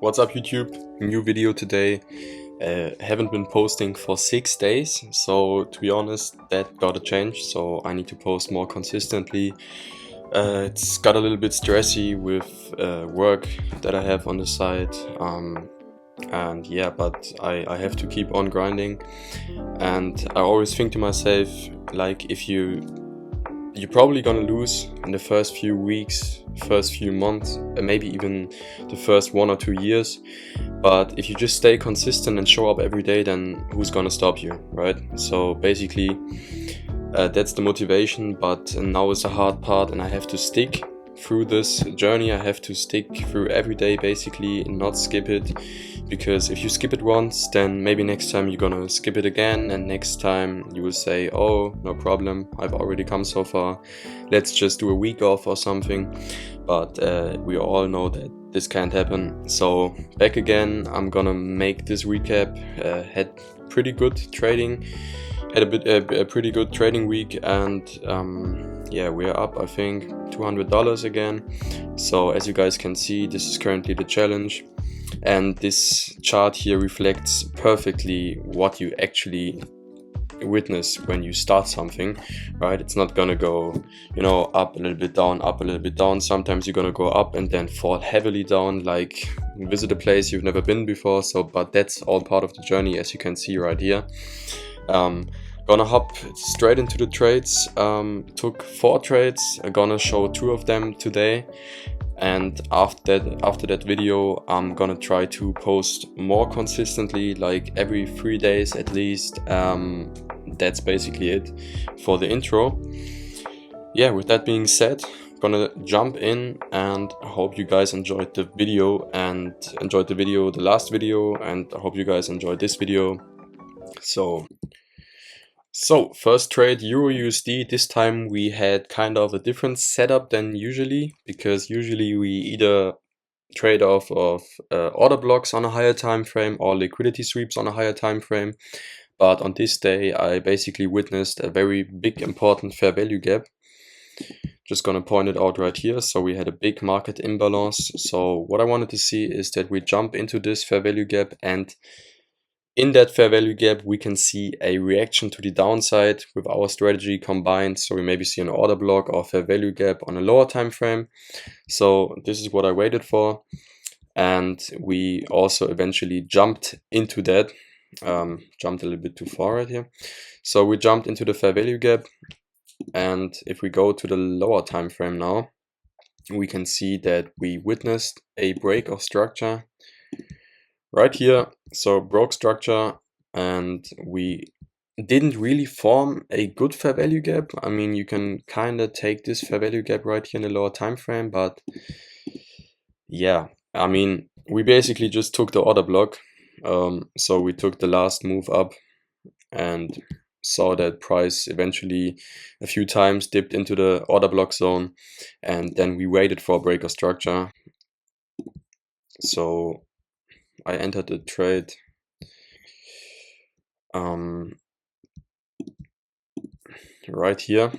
What's up YouTube? New video today. Haven't been posting for 6 days, so to be honest that gotta change, so I need to post more consistently. It's got a little bit stressy with work that I have on the side, and yeah, but I have to keep on grinding. And I always think to myself, like, if you're probably gonna lose in the first few weeks, first few months, and maybe even the first 1 or 2 years. But if you just stay consistent and show up every day, then who's gonna stop you, right? So basically, that's the motivation. But now is the hard part, and I have to stick through this journey. I have to stick through every day, basically, and not skip it. Because if you skip it once, then maybe next time you're gonna skip it again, and next time you will say, oh, no problem, I've already come so far, let's just do a week off or something. But we all know that this can't happen. So back again, I'm gonna make this recap. Had pretty good trading, had a pretty good trading week, and yeah, we're up, I think, $200 again. So as you guys can see, this is currently the challenge. And this chart here reflects perfectly what you actually witness when you start something, right? It's not gonna go, you know, up a little bit down, up a little bit down. Sometimes you're gonna go up and then fall heavily down, like visit a place you've never been before. So, but that's all part of the journey, as you can see right here. Gonna hop straight into the trades. Took 4 trades. I'm gonna show 2 of them today. And after that video, I'm gonna try to post more consistently, like every 3 days at least. That's basically it for the intro. Yeah, with that being said, I'm gonna jump in, and I hope you guys enjoyed the video and enjoyed the last video, and I hope you guys enjoyed this video. So first trade, Euro USD. This time we had kind of a different setup than usually, because usually we either trade off of order blocks on a higher time frame or liquidity sweeps on a higher time frame. But on this day, I basically witnessed a very big important fair value gap. Just gonna point it out right here. So we had a big market imbalance. So what I wanted to see is that we jump into this fair value gap, and in that fair value gap, we can see a reaction to the downside with our strategy combined. So we maybe see an order block or fair value gap on a lower time frame. So this is what I waited for, and we also eventually jumped into that. Jumped a little bit too far right here. So we jumped into the fair value gap, and if we go to the lower time frame now, we can see that we witnessed a break of structure right here. So broke structure, and we didn't really form a good fair value gap. I mean, you can kind of take this fair value gap right here in the lower time frame, but yeah, I mean, we basically just took the order block. So we took the last move up and saw that price eventually a few times dipped into the order block zone, and then we waited for a break of structure. So I entered the trade right here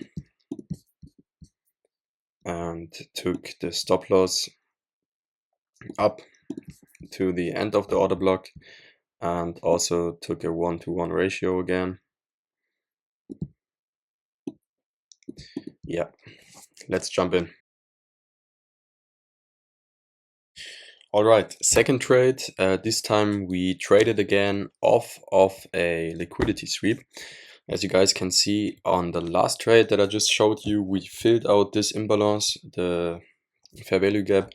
and took the stop loss up to the end of the order block, and also took a 1-to-1 ratio again. Yeah, let's jump in. All right, second trade. This time we traded again off of a liquidity sweep. As you guys can see on the last trade that I just showed you, we filled out this imbalance, the fair value gap,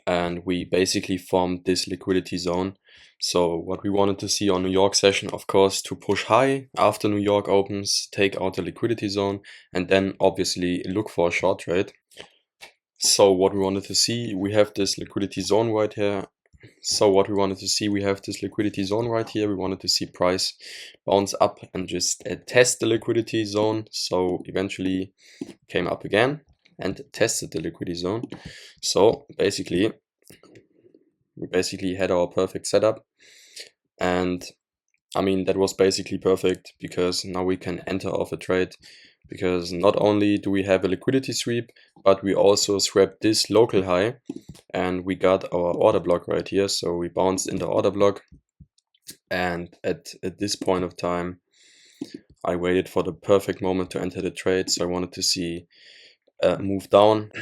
and we basically formed this liquidity zone. So what we wanted to see on New York session, of course, to push high after New York opens, take out the liquidity zone, and then obviously look for a short trade. So what we wanted to see, we have this liquidity zone right here. We wanted to see price bounce up and just test the liquidity zone. So eventually came up again and tested the liquidity zone. So basically, we had our perfect setup, and I mean, that was basically perfect, because now we can enter off a trade, because not only do we have a liquidity sweep, but we also swapped this local high and we got our order block right here. So we bounced in the order block, and at this point of time I waited for the perfect moment to enter the trade. So I wanted to see move down.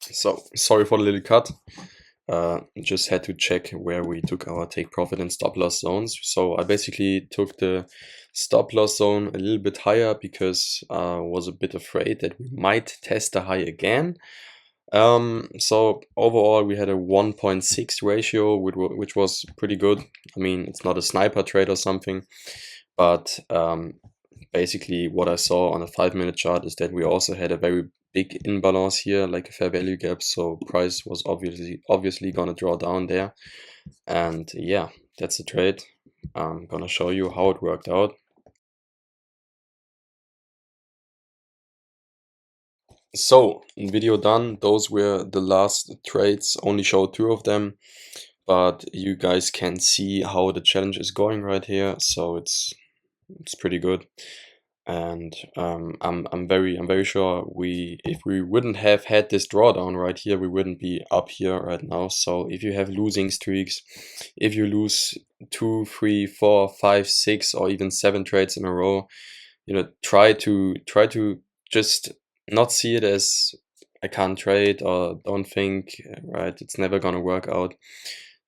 So sorry for the little cut. Just had to check where we took our take profit and stop loss zones. So I basically took the stop loss zone a little bit higher because I was a bit afraid that we might test the high again. So overall we had a 1.6 ratio, which was pretty good. I mean, it's not a sniper trade or something, but basically what I saw on a 5-minute chart is that we also had a very big imbalance here, like a fair value gap, so price was obviously gonna draw down there. And yeah, that's the trade. I'm gonna show you how it worked out. So video done. Those were the last trades, only showed 2 of them, but you guys can see how the challenge is going right here. So it's pretty good. And I'm very sure if we wouldn't have had this drawdown right here, we wouldn't be up here right now. So if you have losing streaks, if you lose 2, 3, 4, 5, 6 or even 7 trades in a row, you know, try to just not see it as I can't trade, or don't think right, it's never gonna work out.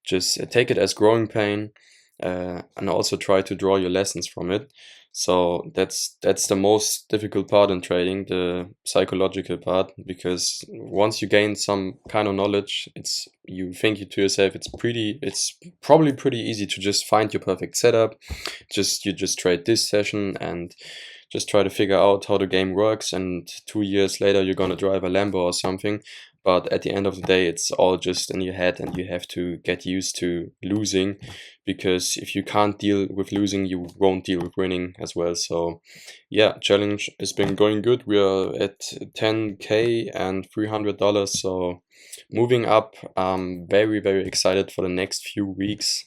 Just take it as growing pain, and also try to draw your lessons from it. So that's the most difficult part in trading, the psychological part, because once you gain some kind of knowledge, you think to yourself it's probably pretty easy to just find your perfect setup. You just trade this session and just try to figure out how the game works, and 2 years later you're gonna drive a Lambo or something. But at the end of the day, it's all just in your head, and you have to get used to losing, because if you can't deal with losing, you won't deal with winning as well. So yeah, challenge has been going good. We are at 10K and $300, so moving up. I'm very excited for the next few weeks.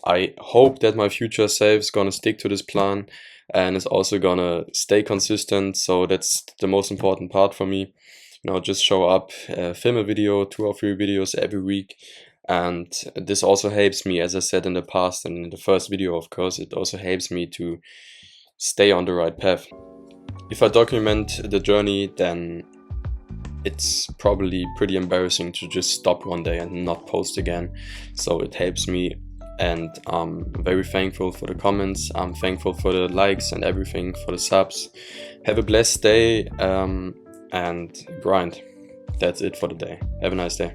I hope that my future self is gonna stick to this plan and is also gonna stay consistent. So that's the most important part for me. You know, just show up, film a video, 2 or 3 videos every week. And this also helps me, as I said in the past and in the first video, of course, it also helps me to stay on the right path. If I document the journey, then it's probably pretty embarrassing to just stop one day and not post again. So it helps me, and I'm very thankful for the comments. I'm thankful for the likes and everything, for the subs. Have a blessed day, and grind. That's it for the day. Have a nice day.